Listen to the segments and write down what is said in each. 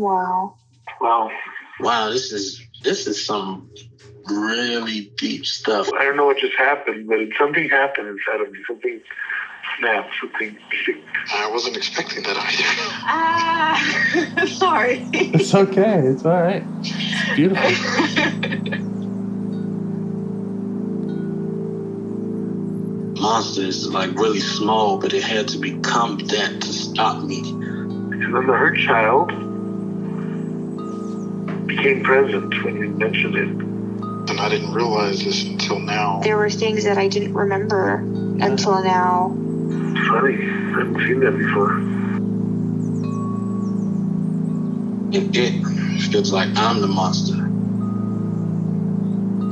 Wow. Wow, this is some really deep stuff. I don't know what just happened, but something happened inside of me. Something snapped, something. I wasn't expecting that either. Sorry. It's okay. It's all right. It's beautiful. Monster is like really small, but it had to become that to stop me. Because then the hurt child became present when you mentioned it. And I didn't realize this until now. There were things that I didn't remember until now. It's funny. I haven't seen that before. It feels like I'm the monster.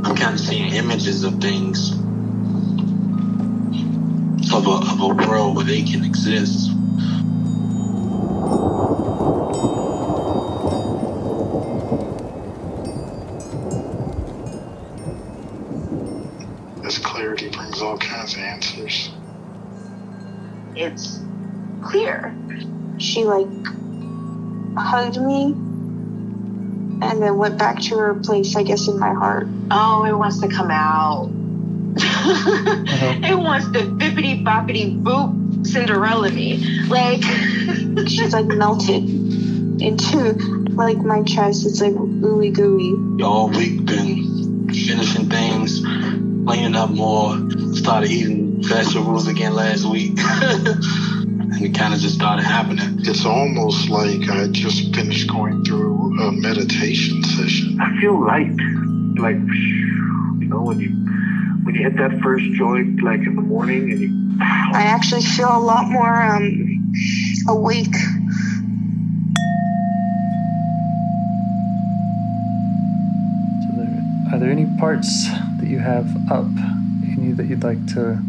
I'm kind of seeing images of things. Of a world where they can exist. This clarity brings all kinds of answers. It's clear. She hugged me and then went back to her place, I guess, in my heart. Oh, it wants to come out. It wants to bippity boppity boop Cinderella me. She's melted into my chest. It's ooey gooey. All week been finishing things, cleaning up more, started eating vegetables again last week. And it kind of just started happening. It's almost like I just finished going through a meditation session. I feel light. When you hit that first joint, in the morning, and I actually feel a lot more awake. So are there any parts that you have up in you that you'd like to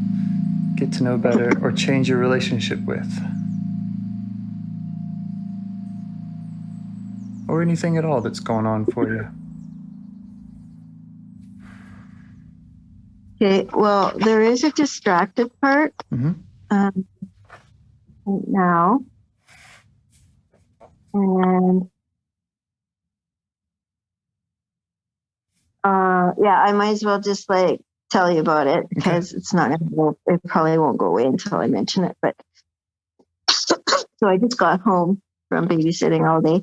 get to know better or change your relationship with? Or anything at all that's going on for you? Okay, well, there is a distracted part right now. And I might as well just tell you about it because it's not going to go, it probably won't go away until I mention it. But so I just got home from babysitting all day.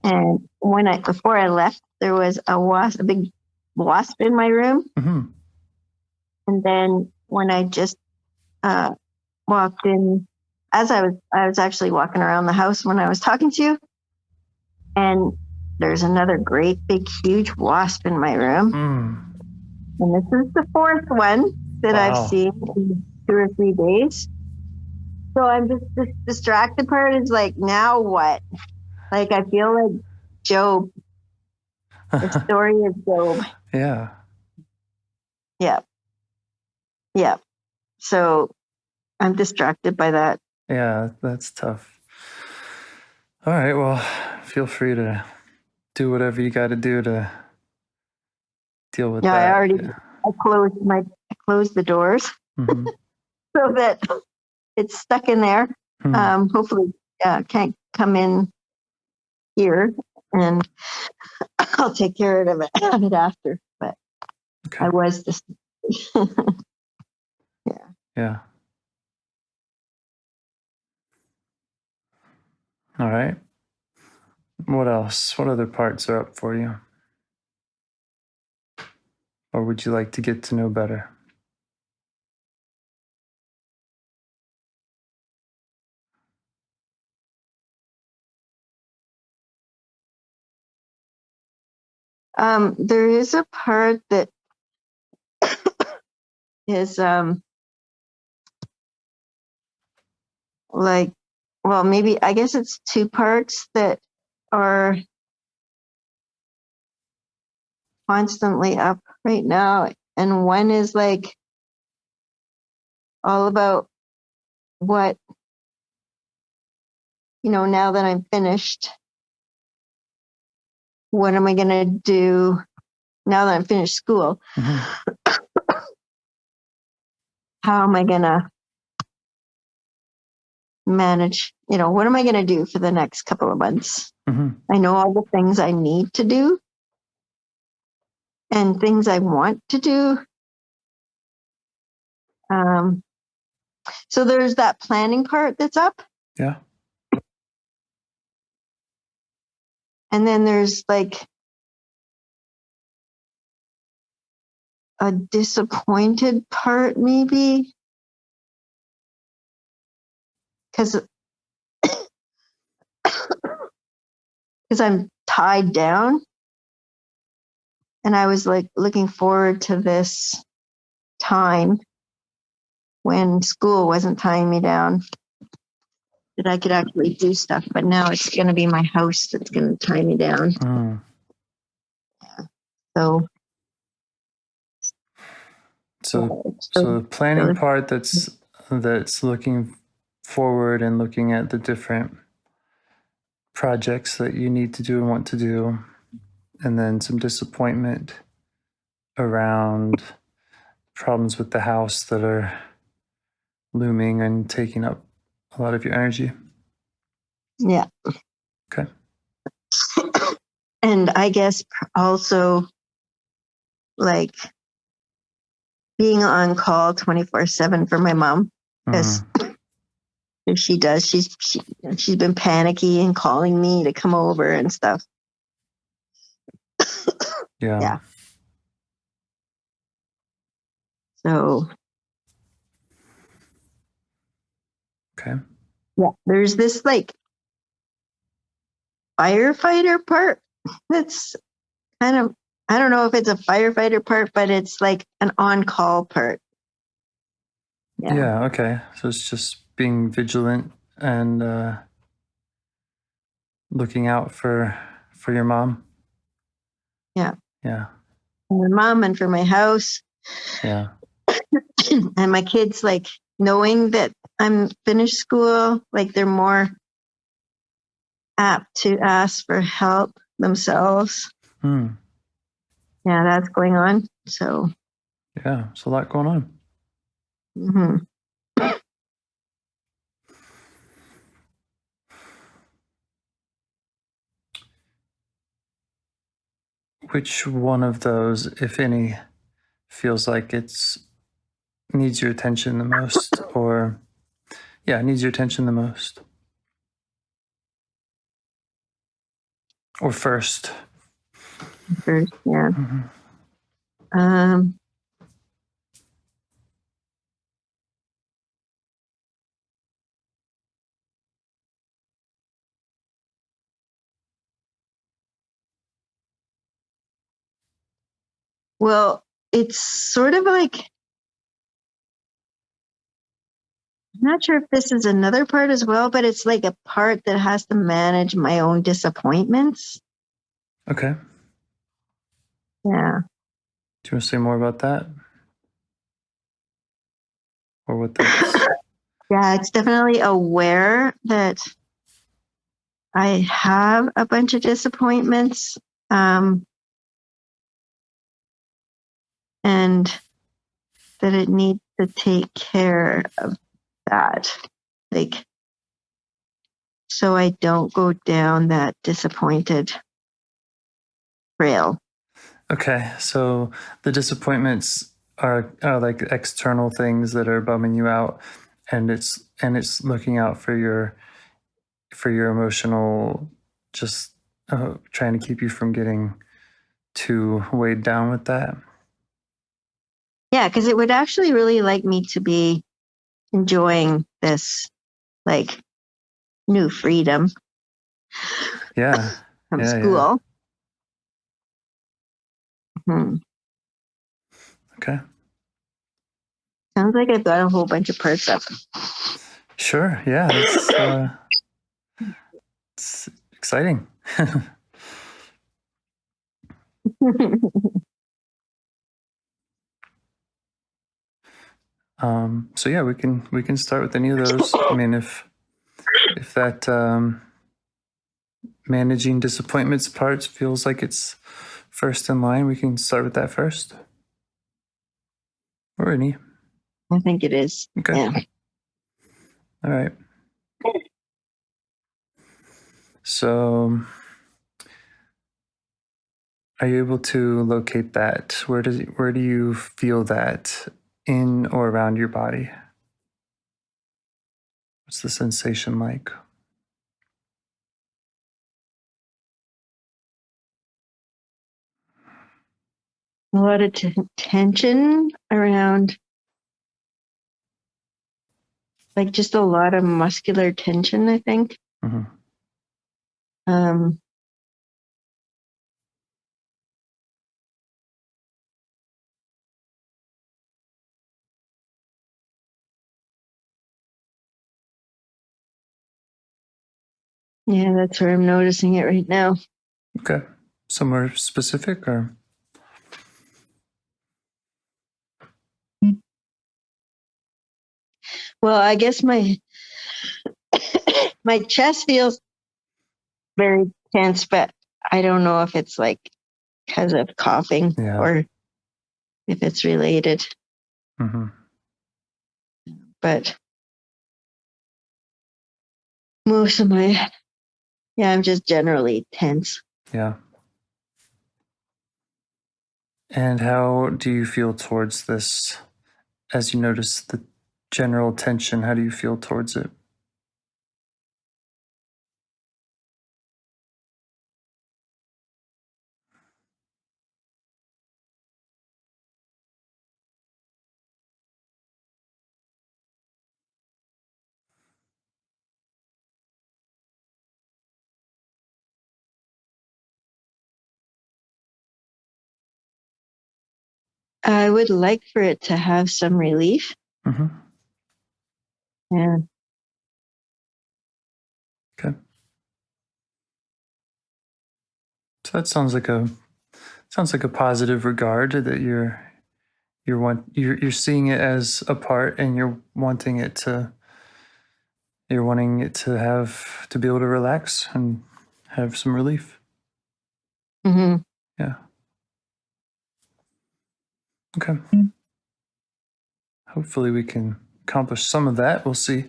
And before I left, there was a big wasp in my room. And then when I just walked in, as I was actually walking around the house when I was talking to you, and there's another great big huge wasp in my room. And this is the fourth one that I've seen in 2 or 3 days. So I'm just, this distracted part is now what? I feel like Job, the story of Job. Yeah. Yeah. So I'm distracted by that. Yeah, that's tough. All right, well, feel free to do whatever you got to do to deal with that. I closed the doors so that it's stuck in there. Hopefully can't come in here, and I'll take care of it after. But I was just Yeah. All right. What else? What other parts are up for you? Or would you like to get to know better? there is a part that is maybe I guess it's 2 parts that are constantly up right now, and one is all about what now that I'm finished, what am I going to do now that I'm finished school? How am I going to manage, what am I going to do for the next couple of months? I know all the things I need to do and things I want to do. So there's that planning part that's up. Yeah. And then there's like a disappointed part, maybe. Because I'm tied down. And I was like looking forward to this time when school wasn't tying me down, that I could actually do stuff. But now it's going to be my house that's going to tie me down. So the planning part that's looking forward and looking at the different projects that you need to do and want to do, and then some disappointment around problems with the house that are looming and taking up a lot of your energy. Yeah. Okay. And I guess also like being on call 24/7 for my mom, because if she does, she's been panicky and calling me to come over and stuff. Yeah. So okay. Yeah, there's this like firefighter part that's kind of, I don't know if it's a firefighter part, but it's like an on-call part. Yeah, okay. So it's just being vigilant and looking out for your mom. Yeah. Yeah. For my mom and for my house. Yeah. And my kids, like knowing that I'm finished school, like they're more apt to ask for help themselves. Yeah, that's going on. So yeah, there's a lot going on. Which one of those, if any, feels like it's needs your attention the most, or needs your attention the most, or first? First, yeah. Well, it's sort of like, I'm not sure if this is another part as well, but it's like a part that has to manage my own disappointments. Okay. Yeah. Do you want to say more about that? Or what that's... Yeah, it's definitely aware that I have a bunch of disappointments. And that it needs to take care of that. Like, so I don't go down that disappointed trail. Okay, so the disappointments are like external things that are bumming you out, and it's looking out for your emotional, just trying to keep you from getting too weighed down with that. Yeah, because it would actually really like me to be enjoying this like new freedom. Yeah. From school. Yeah. Okay. Sounds like I've got a whole bunch of parts up. Sure. Yeah. It's exciting. So yeah, we can start with any of those. I mean, if that managing disappointments parts feels like it's first in line, we can start with that first. Or any. I think it is. Okay. Yeah. All right. So Are you able to locate that? Where do you feel that in or around your body? What's the sensation like? A lot of tension around, like just a lot of muscular tension, I think. Mm-hmm. Yeah, that's where I'm noticing it right now. Okay. Somewhere specific or? Well, I guess my my chest feels very tense, but I don't know if it's like because of coughing or if it's related. Mm-hmm. But most of I'm just generally tense. Yeah. And how do you feel towards this as you notice the general tension? How do you feel towards it? I would like for it to have some relief. Mm-hmm. Yeah. Okay. So that sounds like a positive regard that you're seeing it as a part and you're wanting it to have to be able to relax and have some relief. Mm-hmm. Yeah. Okay. Hopefully we can accomplish some of that. We'll see.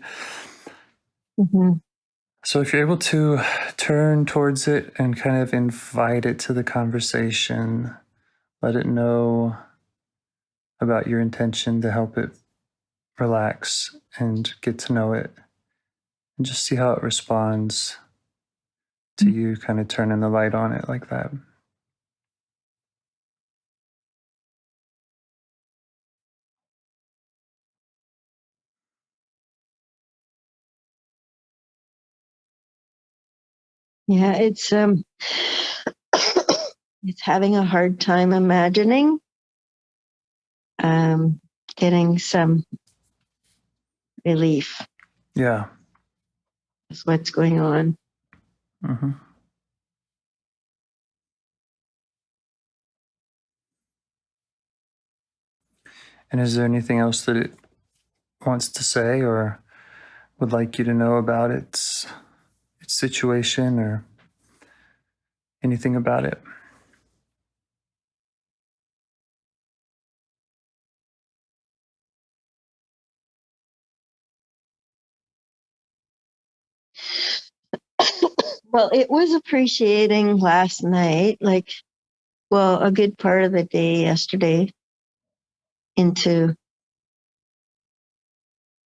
Mm-hmm. So if you're able to turn towards it and kind of invite it to the conversation, let it know about your intention to help it relax and get to know it, and just see how it responds to you kind of turning the light on it like that. Yeah, it's it's having a hard time imagining getting some relief. Yeah. That's what's going on. Mm-hmm. And is there anything else that it wants to say or would like you to know about its situation or anything about it? Well, it was appreciating last night, a good part of the day yesterday into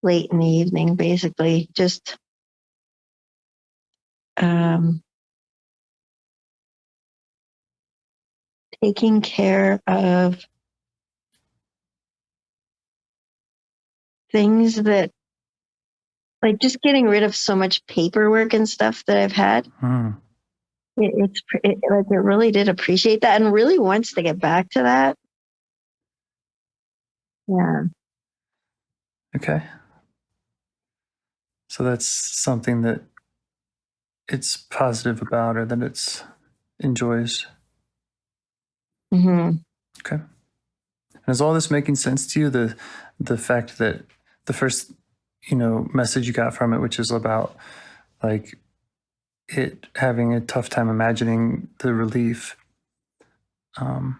late in the evening, basically, just taking care of things that, like, just getting rid of so much paperwork and stuff that I've had. It really did appreciate that and really wants to get back to that. Yeah. Okay. So that's something that it's positive about or that it's enjoys. Mm-hmm. Okay. And is all this making sense to you? The fact that the first, message you got from it, which is about like it having a tough time imagining the relief. And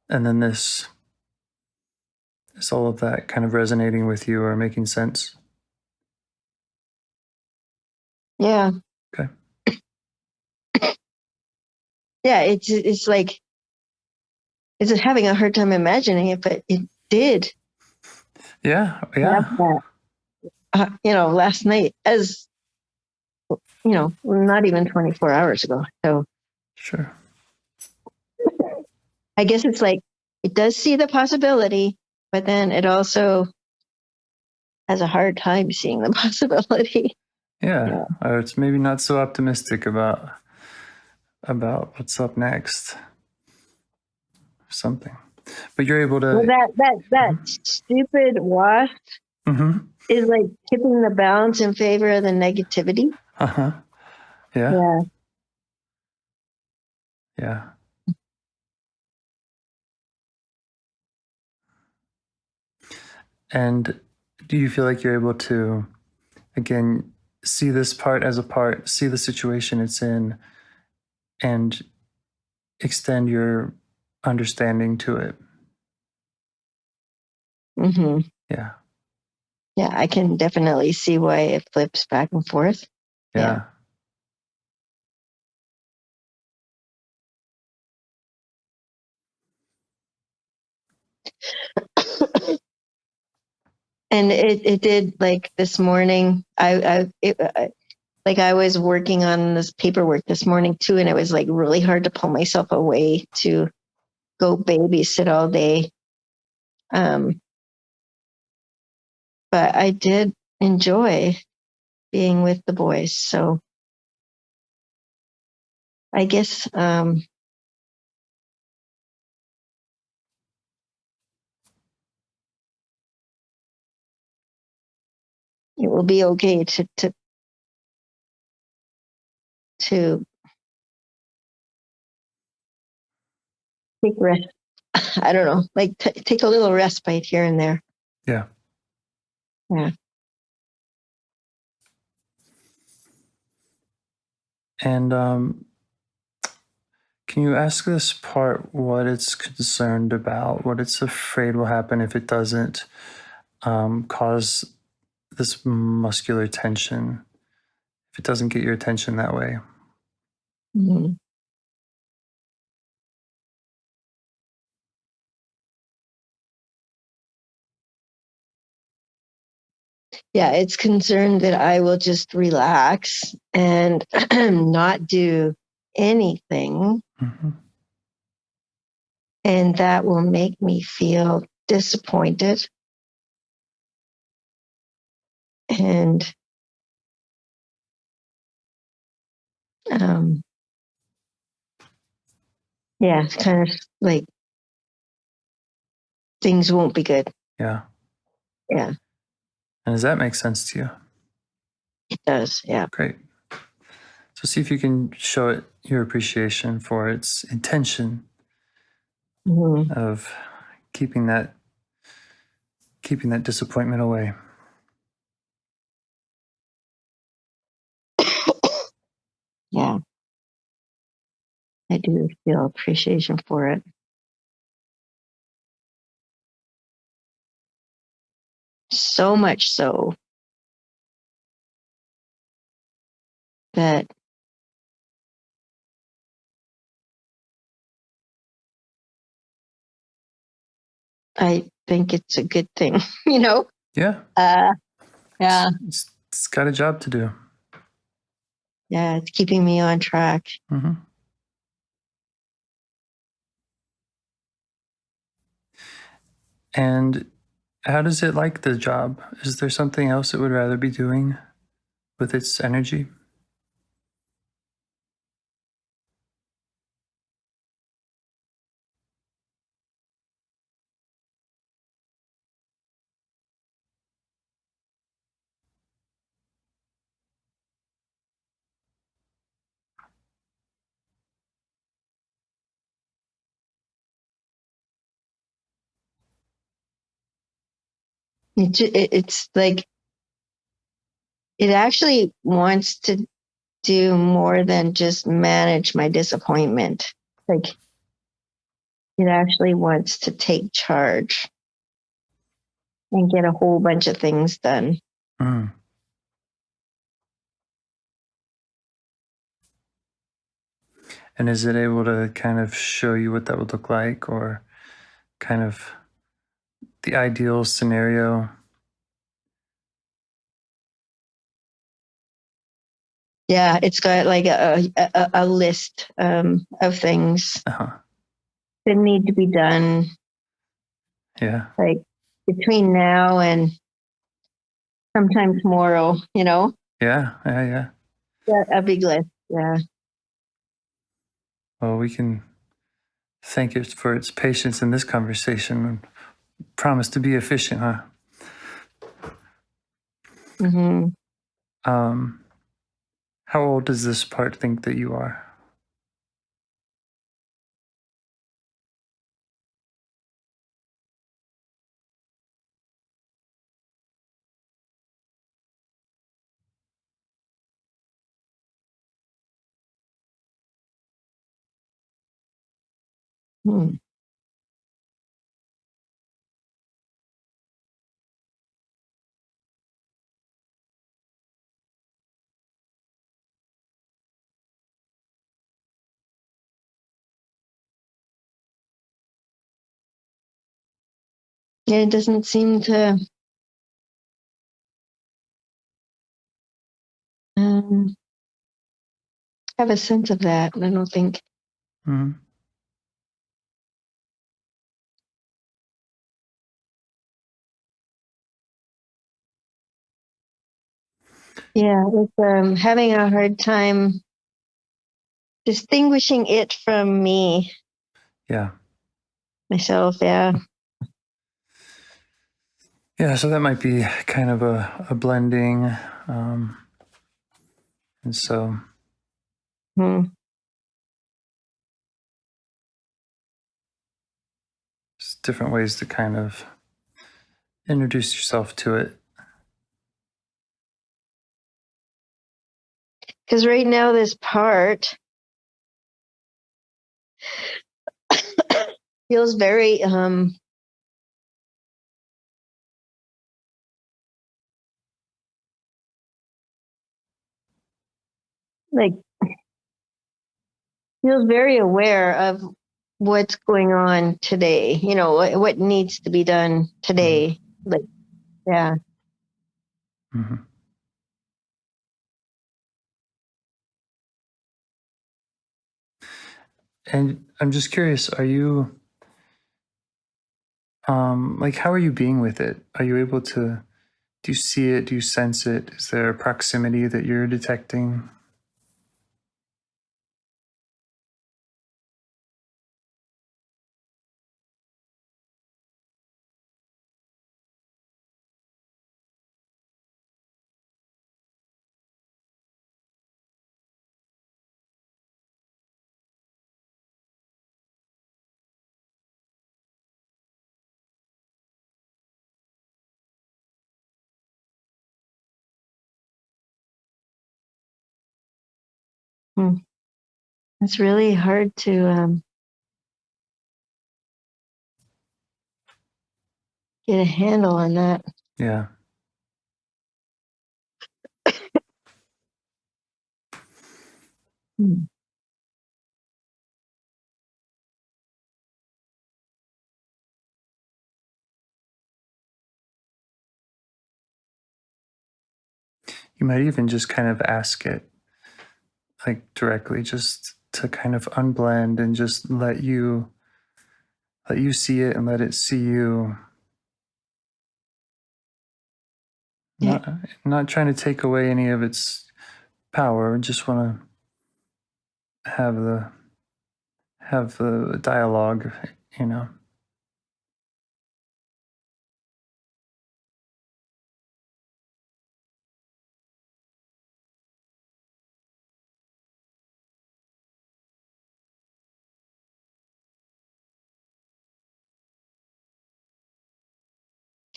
then this is all of that kind of resonating with you or making sense? Yeah. Okay. yeah, it's like, it's having a hard time imagining it, but it did. Yeah. Last night, as not even 24 hours ago. So Sure. I guess it's like, it does see the possibility, but then it also has a hard time seeing the possibility. Yeah. Or it's maybe not so optimistic about what's up next. Something. But you're able to. Well, that stupid wasp is like tipping the balance in favor of the negativity. Yeah. Yeah. And do you feel like you're able to, again, see this part as a part, see the situation it's in, and extend your understanding to it? Mm-hmm. Yeah. Yeah, I can definitely see why it flips back and forth. Yeah. And it did, like this morning, I was working on this paperwork this morning too, and it was like really hard to pull myself away to go babysit all day. But I did enjoy being with the boys. So I guess it will be okay to take rest. I don't know, like take a little respite here and there. Yeah. Yeah. And can you ask this part what it's concerned about, what it's afraid will happen if it doesn't cause this muscular tension, if it doesn't get your attention that way? Mm-hmm. Yeah, it's concerned that I will just relax and not do anything. Mm-hmm. And that will make me feel disappointed. And yeah, it's kind of like things won't be good. Yeah. Yeah. And does that make sense to you? It does. Yeah. Great. So see if you can show it your appreciation for its intention of keeping that disappointment away. Yeah. I do feel appreciation for it. So much so that I think it's a good thing, Yeah. Yeah. It's got a job to do. Yeah, it's keeping me on track. Mm-hmm. And how does it like the job? Is there something else it would rather be doing with its energy? It's like it actually wants to do more than just manage my disappointment. Like it actually wants to take charge and get a whole bunch of things done. Mm. And is it able to kind of show you what that would look like, or kind of the ideal scenario? Yeah, it's got like a list of things Uh-huh. that need to be done, Yeah. like between now and sometime tomorrow, you know? Yeah. Yeah. Yeah. Yeah, a big list. Yeah. Well, we can thank it for its patience in this conversation and promise to be efficient, huh? Mm-hmm. How old does this part think that you are? Hmm. Yeah, it doesn't seem to have a sense of that. I don't think. Mm-hmm. Yeah, it's having a hard time distinguishing it from me, Yeah. myself. Yeah. Yeah, so that might be kind of a blending. And so Hmm. there's different ways to kind of introduce yourself to it. Because right now, this part feels very like feels very aware of what's going on today. You know what needs to be done today. Like, yeah. Mm-hmm. And I'm just curious, are you, like, how are you being with it? Are you able to, do you see it? Do you sense it? Is there a proximity that you're detecting? Hmm. It's really hard to get a handle on that. Yeah. Hmm. You might even just kind of ask it, like, directly, just to kind of unblend and just let you see it and let it see you. Yeah. Not trying to take away any of its power. Just want to have the dialogue, you know.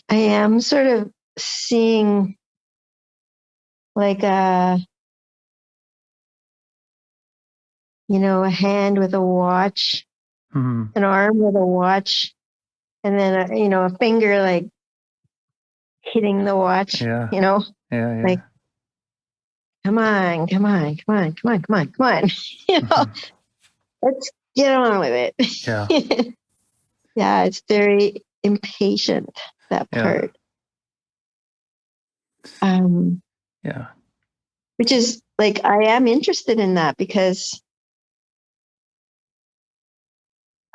I am sort of seeing like a hand with a watch, Mm-hmm. an arm with a watch, and then a finger like hitting the watch. Yeah. You know, Yeah. Yeah. like come on, come on, come on, come on, come on, come on. You know, Mm-hmm. let's get on with it. Yeah. Yeah, it's very impatient, that part. Yeah. Which is like, I am interested in that because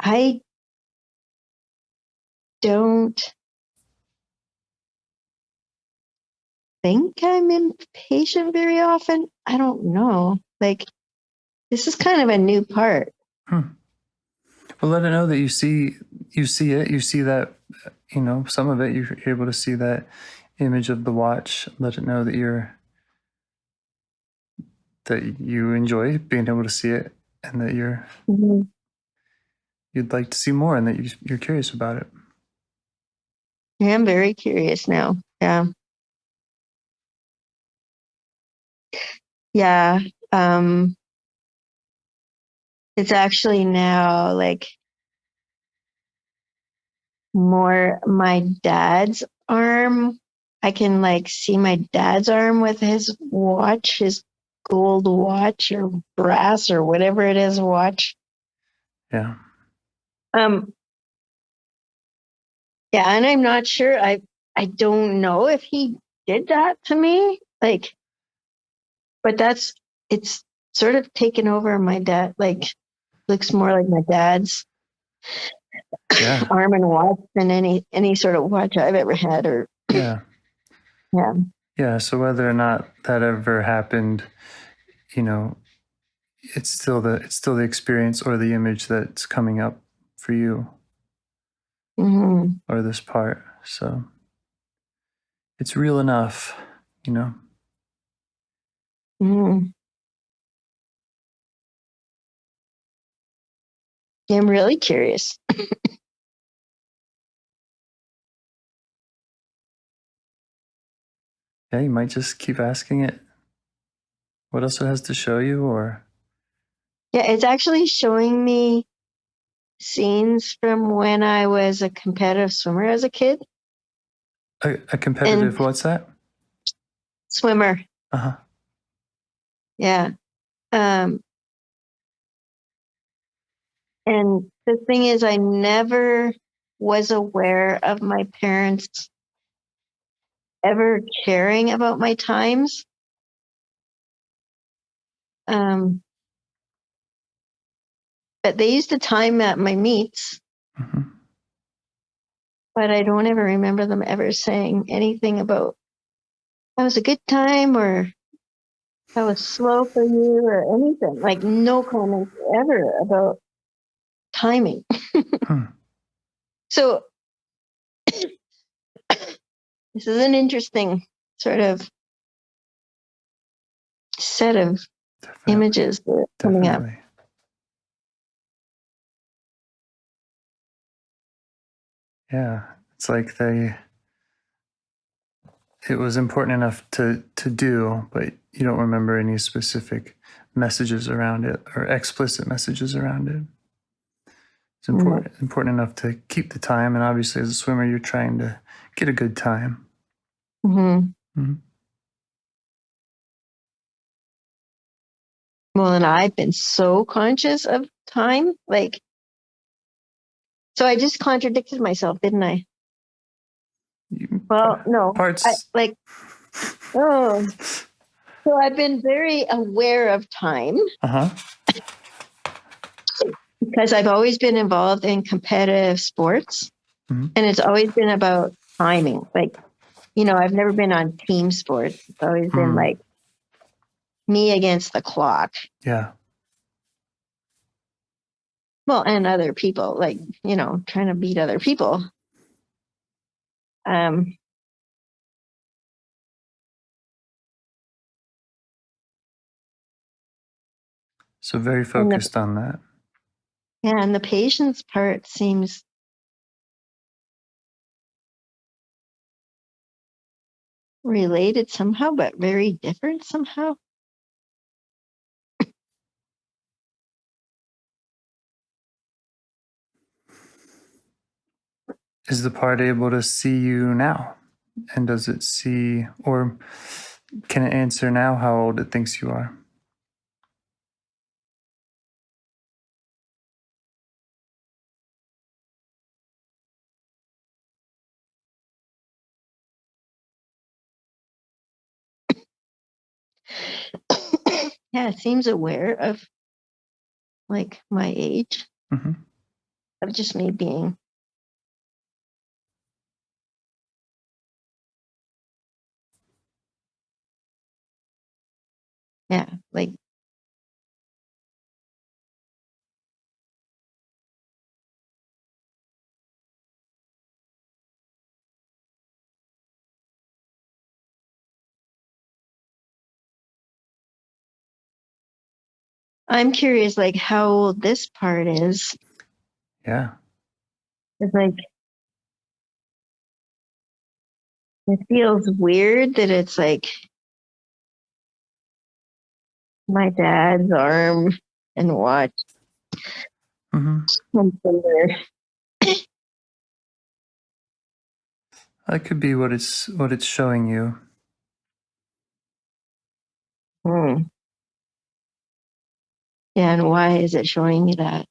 I don't think I'm impatient very often. I don't know. Like, this is kind of a new part. Well, let it know that you see it, you see that, some of it, you're able to see that image of the watch. Let it know that you enjoy being able to see it, and that you'd like to see more, and that you're curious about it. I am very curious now. Yeah. Yeah. It's actually now like more my dad's arm. I can like see my dad's arm with his watch, his gold watch or brass or whatever it is watch. Yeah. Yeah, and I'm not sure. I don't know if he did that to me. Like, but it's sort of taken over my dad. Like, looks more like my dad's arm and watch than any sort of watch I've ever had. Or Yeah. So whether or not that ever happened, it's still the experience or the image that's coming up for you, or this part. So it's real enough, I'm really curious. Yeah, you might just keep asking it what else it has to show you, or... Yeah, it's actually showing me scenes from when I was a competitive swimmer as a kid. A competitive, what's that? Swimmer. Uh-huh. Yeah. And the thing is, I never was aware of my parents ever caring about my times. But they used to time at my meets. But I don't ever remember them ever saying anything about that was a good time or that was slow for you or anything. Like, no comments ever about timing. So this is an interesting sort of set of images that are coming up. Yeah, it's like it was important enough to do, but you don't remember any specific messages around it or explicit messages around it. It's important enough to keep the time, and obviously as a swimmer, you're trying to get a good time. Well, and I've been so conscious of time, like, so I just contradicted myself, didn't I? Well, no, so I've been very aware of time. Because I've always been involved in competitive sports, and it's always been about timing. Like, I've never been on team sports. It's always been like me against the clock. Yeah. Well, and other people, like, trying to beat other people. So very focused on that. Yeah, and the patience part seems related somehow, but very different somehow. Is the part able to see you now? And does it see, or can it answer now how old it thinks you are? Yeah, it seems aware of like my age, of just me being. Yeah, like I'm curious, like how old this part is. Yeah. It's like it feels weird that it's like my dad's arm and watch. That could be what it's showing you. Yeah, and why is it showing me that?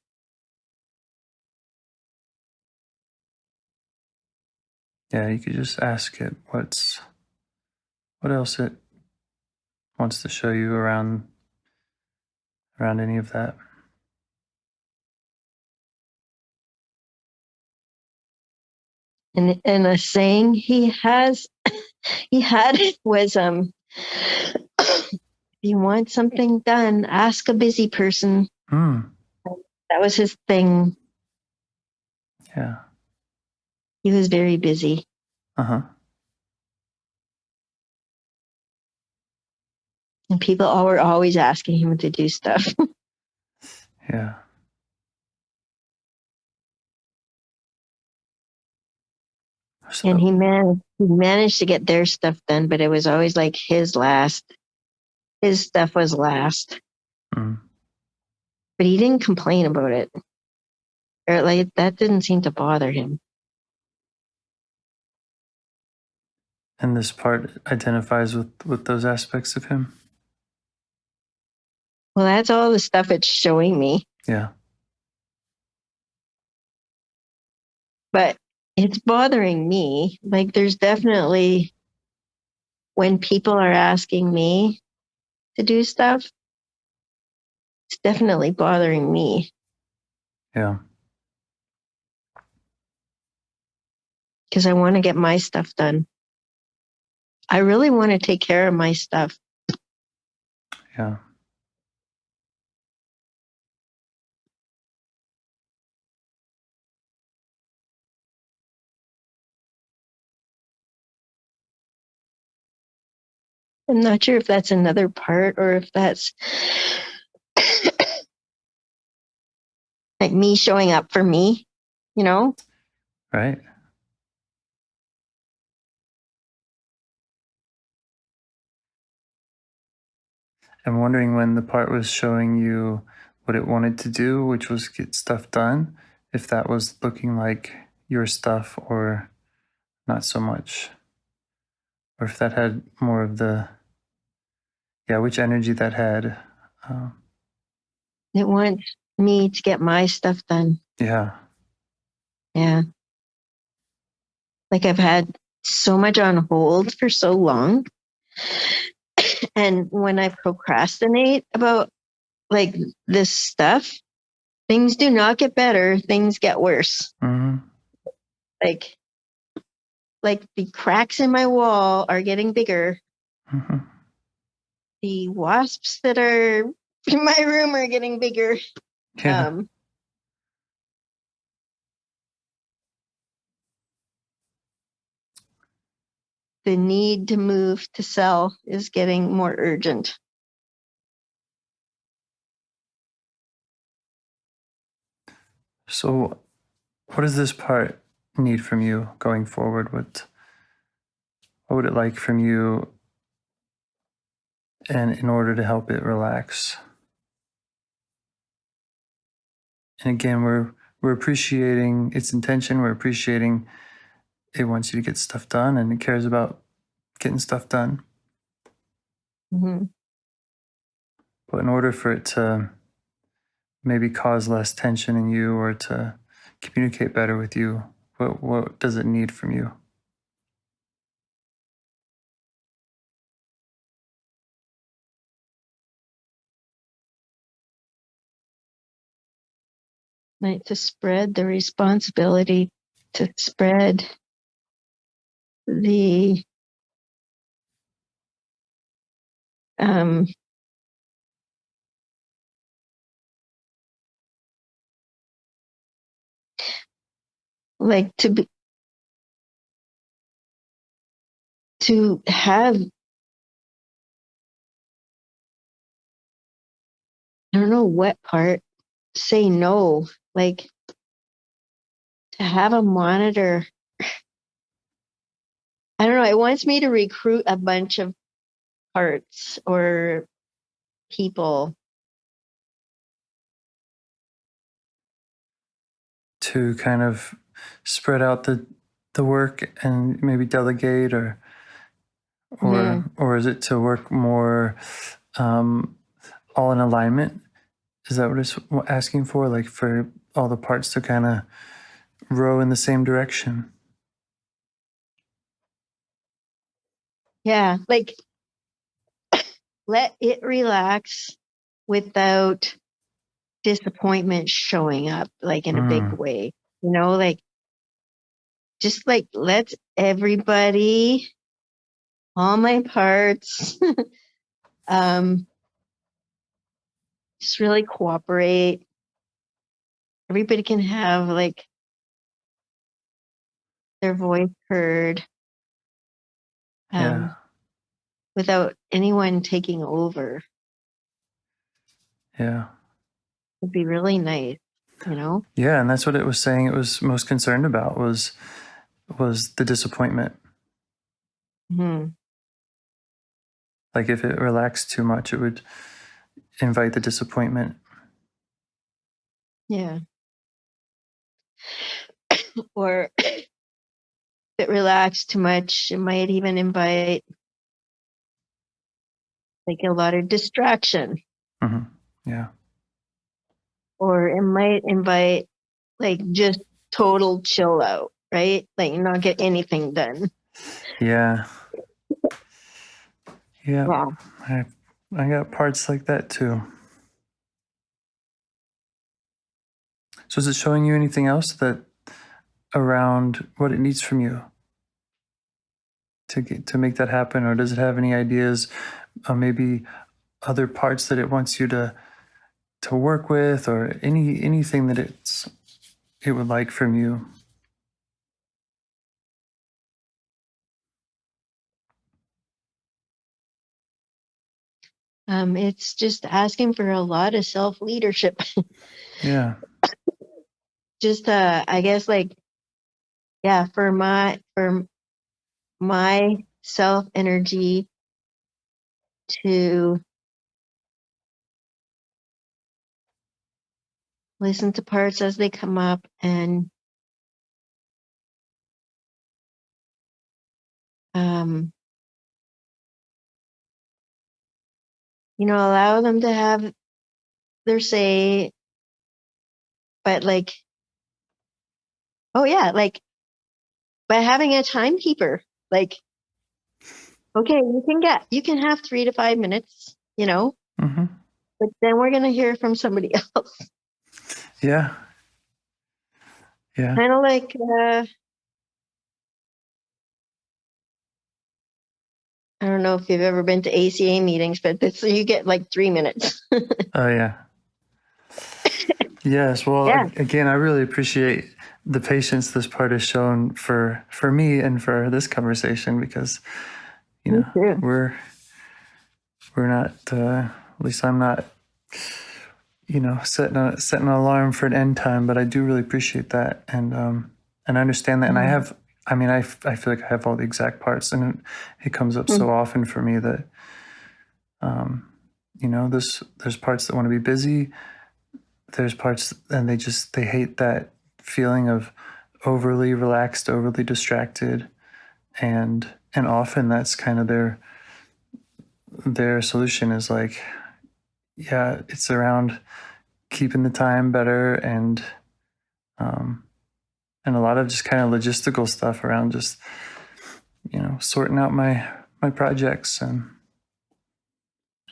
Yeah, you could just ask it what else it wants to show you around any of that. And a saying he had was if you want something done, ask a busy person. That was his thing. Yeah. He was very busy. And people were always asking him to do stuff. Yeah. So, and he managed to get their stuff done, but it was always like his stuff was last. But he didn't complain about it. Or like that didn't seem to bother him. And this part identifies with those aspects of him? Well, that's all the stuff it's showing me. Yeah. But it's bothering me. Like there's definitely, when people are asking me to do stuff, it's definitely bothering me. Yeah. Because I want to get my stuff done. I really want to take care of my stuff. Yeah. I'm not sure if that's another part or if that's like me showing up for me, you know? Right. I'm wondering when the part was showing you what it wanted to do, which was get stuff done, if that was looking like your stuff or not so much. Or if that had more of which energy that had. It wants me to get my stuff done. Yeah. Yeah. Like I've had so much on hold for so long. And when I procrastinate about like this stuff, things do not get better. Things get worse. Like the cracks in my wall are getting bigger. The wasps that are in my room are getting bigger. Yeah. The need to move to sell is getting more urgent. So what does this part need from you going forward? What would it like from you, and in order to help it relax? And again, we're appreciating its intention. We're appreciating it wants you to get stuff done, and it cares about getting stuff done. But in order for it to maybe cause less tension in you or to communicate better with you, what does it need from you? like to spread the responsibility, to spread the like to have, I don't know what part, say no, like to have a monitor. I don't know, it wants me to recruit a bunch of parts or people to kind of spread out the work and maybe delegate, or is it to work more all in alignment? Is that what it's asking for? Like for all the parts to kind of row in the same direction? Yeah, like let it relax without disappointment showing up like in a big way. You know, like just like let everybody, all my parts, just really cooperate. Everybody can have like their voice heard, without anyone taking over. Yeah. It'd be really nice, you know? Yeah, and that's what it was saying it was most concerned about was the disappointment. Mm-hmm. Like if it relaxed too much, it would invite the disappointment. Yeah. Or if it relaxed too much, it might even invite like a lot of distraction. Mm-hmm. Yeah. Or it might invite like just total chill out, right? Like not get anything done. Yeah. Yeah. Wow. I got parts like that too. So is it showing you anything else that around what it needs from you to make that happen, or does it have any ideas, maybe other parts that it wants you to work with, or anything that it would like from you? It's just asking for a lot of self leadership. Yeah. Just I guess like, yeah, for my self energy to listen to parts as they come up and you know, allow them to have their say, but like, oh yeah, like by having a timekeeper, like, okay, you can have 3 to 5 minutes, you know, Mm-hmm. but then we're going to hear from somebody else. Yeah. Yeah. Kind of like, I don't know if you've ever been to ACA meetings, but you get like 3 minutes. Oh yeah. Yes. Well, Yeah. again, I really appreciate the patience this part has shown for me and for this conversation, because you Me know too. we're not, at least I'm not, setting an alarm for an end time, but I do really appreciate that, and I understand that, and I feel like I have all the exact parts, and it comes up so often for me that there's parts that want to be busy, there's parts, and they hate that feeling of overly relaxed, overly distracted, and often that's kind of their solution is like, yeah, it's around keeping the time better, and a lot of just kind of logistical stuff around just sorting out my projects and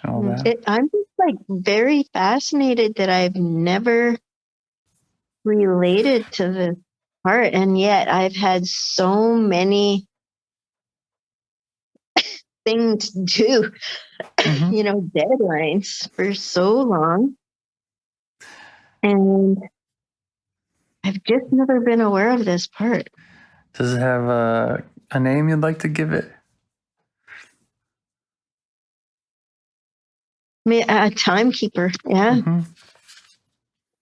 all that. I'm just like very fascinated that I've never related to this part, and yet I've had so many things to do, deadlines for so long. And I've just never been aware of this part. Does it have a name you'd like to give it? A timekeeper, yeah. Mm-hmm.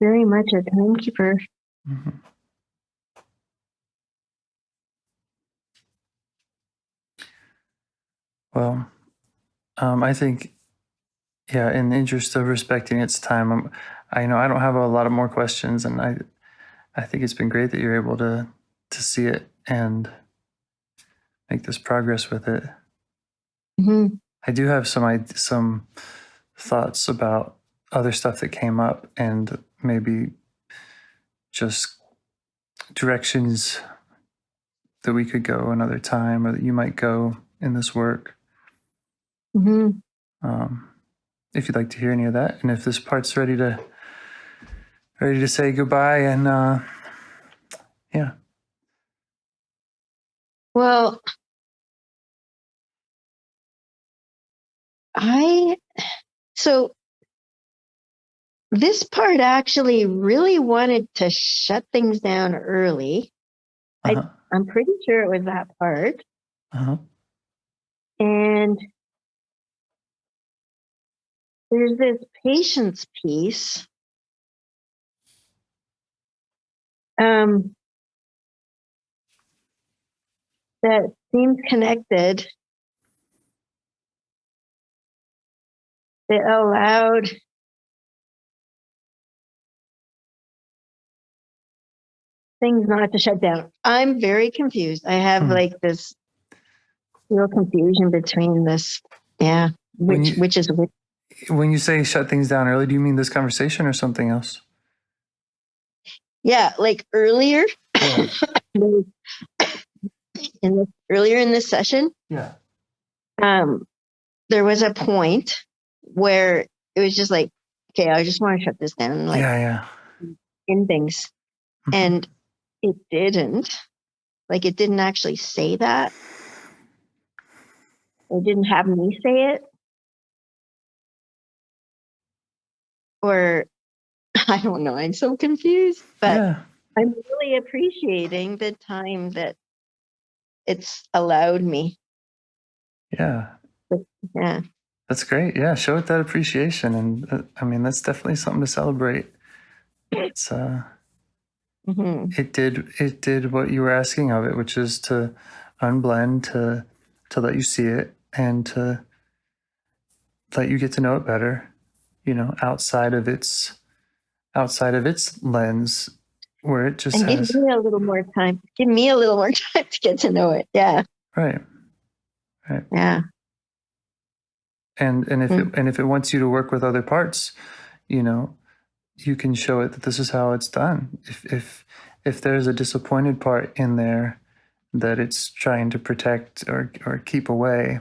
Very much a timekeeper. Mm-hmm. Well, I think, in the interest of respecting its time, I know I don't have a lot of more questions, and I think it's been great that you're able to see it and make this progress with it. Mm-hmm. I do have some thoughts about other stuff that came up, and maybe just directions that we could go another time, or that you might go in this work. Mm-hmm. If you'd like to hear any of that, and if this part's ready to say goodbye, and yeah. Well, so this part actually really wanted to shut things down early. Uh-huh. I'm pretty sure it was that part. Uh-huh. And there's this patience piece. That seems connected. That allowed things not to shut down. I'm very confused. I have like this real confusion between this. Yeah. Which is which. When you say shut things down early, do you mean this conversation or something else? Yeah, like earlier. Yeah. Earlier in this session. Yeah. There was a point where it was just like, okay, I just want to shut this down. Like, in things. Mm-hmm. And it didn't. Like, it didn't actually say that. It didn't have me say it. Or, I don't know. I'm so confused. But I'm really appreciating the time that it's allowed me. Yeah. Yeah. That's great. Yeah. Show it that appreciation. And I mean, that's definitely something to celebrate. It's, mm-hmm. It did what you were asking of it, which is to unblend, to let you see it, and to let you get to know it better, outside of its lens, where it just has. Give me a little more time. Give me a little more time to get to know it. Yeah. Right. Yeah. And if it wants you to work with other parts, you can show it that this is how it's done. If there's a disappointed part in there that it's trying to protect or keep away,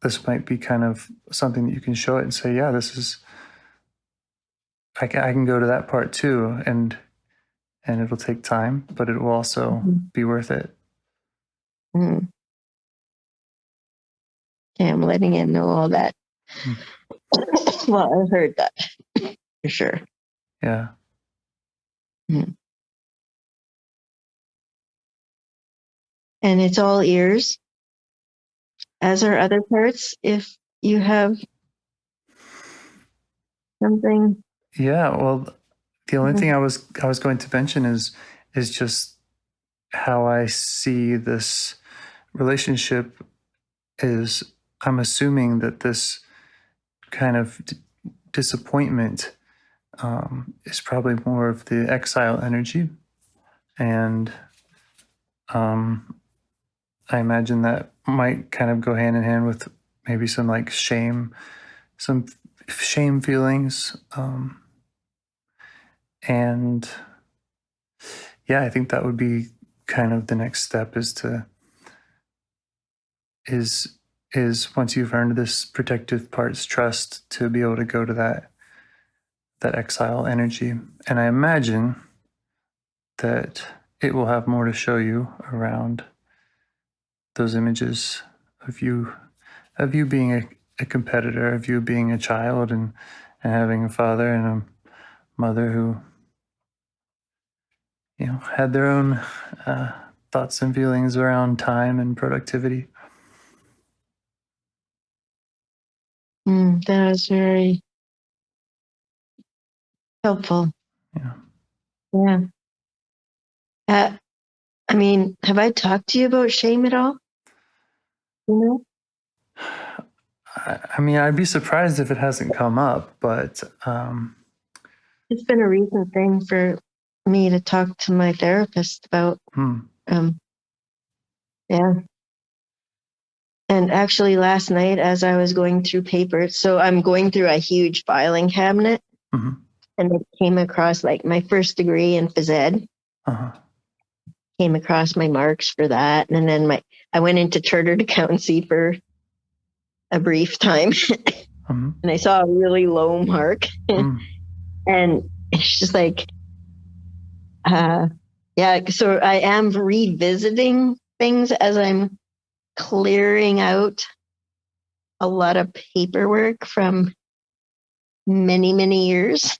this might be kind of something that you can show it and say, yeah, this is, I can go to that part too, and it'll take time, but it will also be worth it. Mm-hmm. Okay, I'm letting it know all that. Well, I've heard that for sure. Yeah. And it's all ears, as are other parts. If you have something. Yeah. Well, the only thing I was going to mention is just how I see this relationship is. I'm assuming that this kind of disappointment is probably more of the exile energy, and I imagine that might kind of go hand in hand with maybe some like shame feelings, and I think that would be kind of the next step is once you've earned this protective part's trust, to be able to go to exile energy. And I imagine that it will have more to show you around those images of you being a competitor, of you being a child and having a father and a mother who, had their own thoughts and feelings around time and productivity. That was very helpful. Yeah. Yeah. I mean, have I talked to you about shame at all? I mean, I'd be surprised if it hasn't come up, but it's been a recent thing for me to talk to my therapist about. Yeah. And actually last night as I was going through papers, so I'm going through a huge filing cabinet, and I came across like my first degree in phys ed. Came across my marks for that. And then I went into chartered accountancy for a brief time. And I saw a really low mark. And it's just like, so I am revisiting things as I'm clearing out a lot of paperwork from many, many years.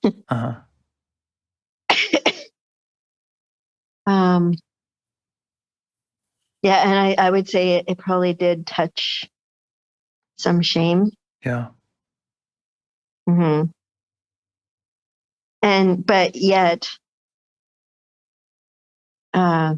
Yeah, and I would say it probably did touch some shame. Yeah. But yet, I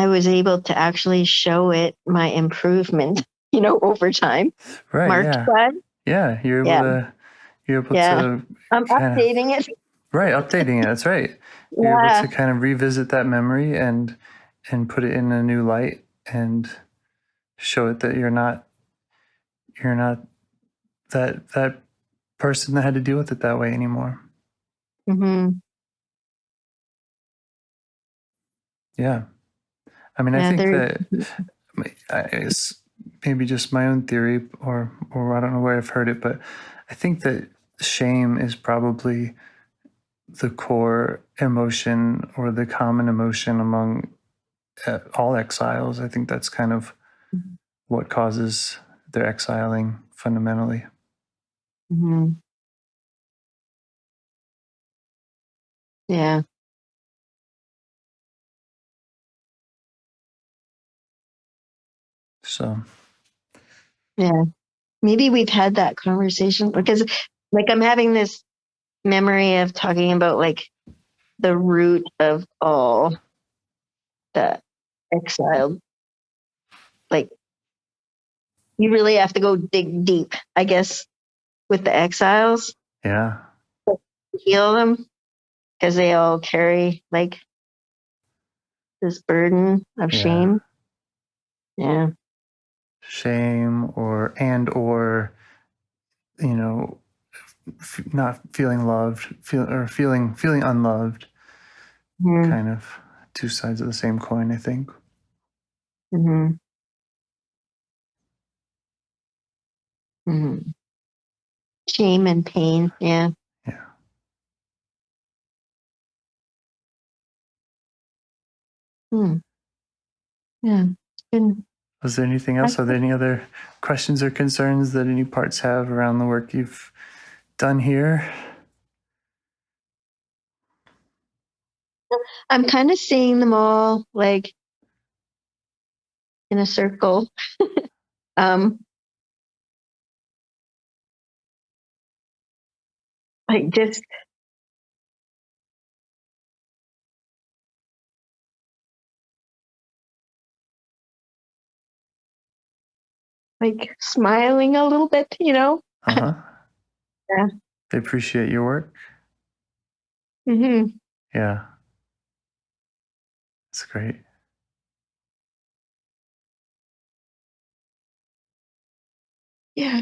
was able to actually show it my improvement, over time. Right. Mark that. Yeah. You're able to. I'm updating it. Right. Updating it. That's right. You're able to kind of revisit that memory and put it in a new light and show it that you're not that person that had to deal with it that way anymore. Yeah. I mean, I think that it's maybe just my own theory or I don't know where I've heard it, but I think that shame is probably the core emotion or the common emotion among all exiles. I think that's kind of what causes their exiling fundamentally. Yeah. So. Yeah. Maybe we've had that conversation because I'm having this memory of talking about like the root of all the exiled. Like you really have to go dig deep, I guess, with the exiles. Yeah. To heal them because they all carry like this burden of shame. Yeah. Shame or not feeling loved, feeling unloved. Kind of two sides of the same coin, I think. Shame and pain. Yeah. Yeah. Yeah. Was there anything else? Are there any other questions or concerns that any parts have around the work you've done here? I'm kind of seeing them all like in a circle. Like just like smiling a little bit, Yeah. They appreciate your work. Yeah. That's great. Yeah.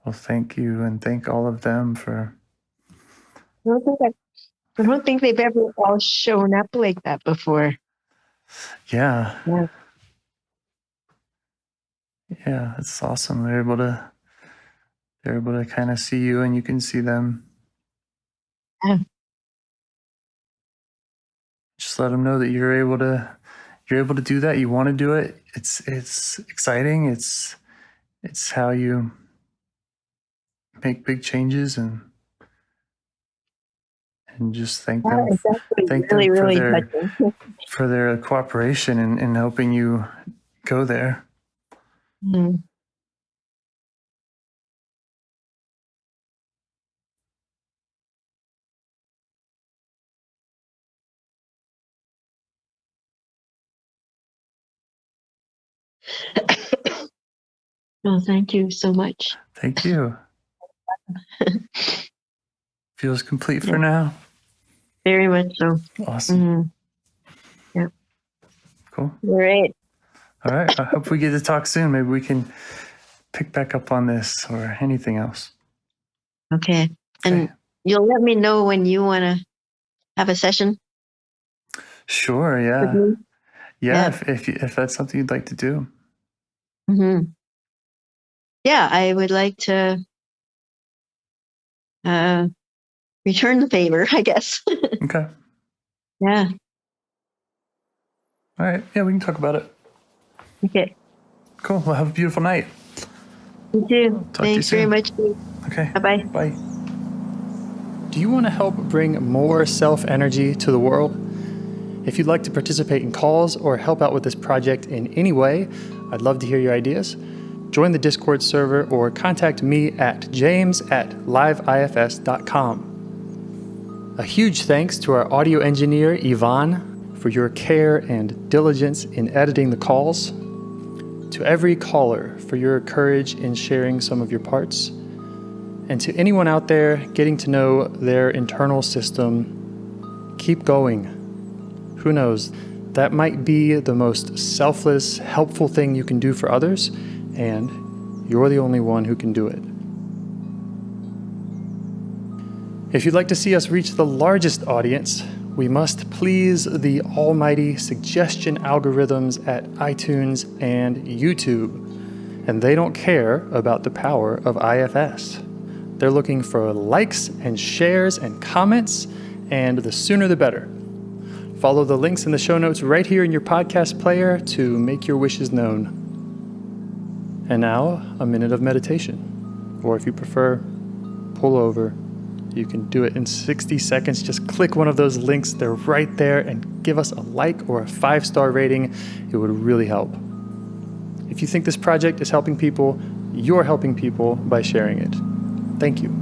Well, thank you, and thank all of them for. I don't think they've ever all shown up like that before. Yeah. Yeah. Yeah, it's awesome. They're able to kind of see you and you can see them. Yeah. Just let them know that you're able to do that. You want to do it. It's exciting. It's how you make big changes and just thank Yeah, them it's actually thank really, them really touching. for their cooperation in helping you go there. Mm. Well, thank you so much. Thank you. Feels complete for now. Very much so. Awesome. Mm-hmm. Yep. Cool. Great. All right. I hope we get to talk soon. Maybe we can pick back up on this or anything else. Okay. And you'll let me know when you want to have a session? Sure. Yeah. With me? Yeah. If that's something you'd like to do. Mm-hmm. Yeah, I would like to return the favor, I guess. Okay. Yeah. All right. Yeah, we can talk about it. Okay. Cool. Well, have a beautiful night. You too. Thanks very much. Okay. Bye-bye. Bye. Do you want to help bring more self-energy to the world? If you'd like to participate in calls or help out with this project in any way, I'd love to hear your ideas. Join the Discord server or contact me at james@liveifs.com. A huge thanks to our audio engineer, Yvonne, for your care and diligence in editing the calls. To every caller for your courage in sharing some of your parts. And to anyone out there getting to know their internal system, keep going. Who knows? That might be the most selfless, helpful thing you can do for others, and you're the only one who can do it. If you'd like to see us reach the largest audience, we must please the almighty suggestion algorithms at iTunes and YouTube. And they don't care about the power of IFS. They're looking for likes and shares and comments, and the sooner the better. Follow the links in the show notes right here in your podcast player to make your wishes known. And now, a minute of meditation. Or if you prefer, pull over. You can do it in 60 seconds. Just click one of those links. They're right there, and give us a like or a 5-star rating. It would really help. If you think this project is helping people, you're helping people by sharing it. Thank you.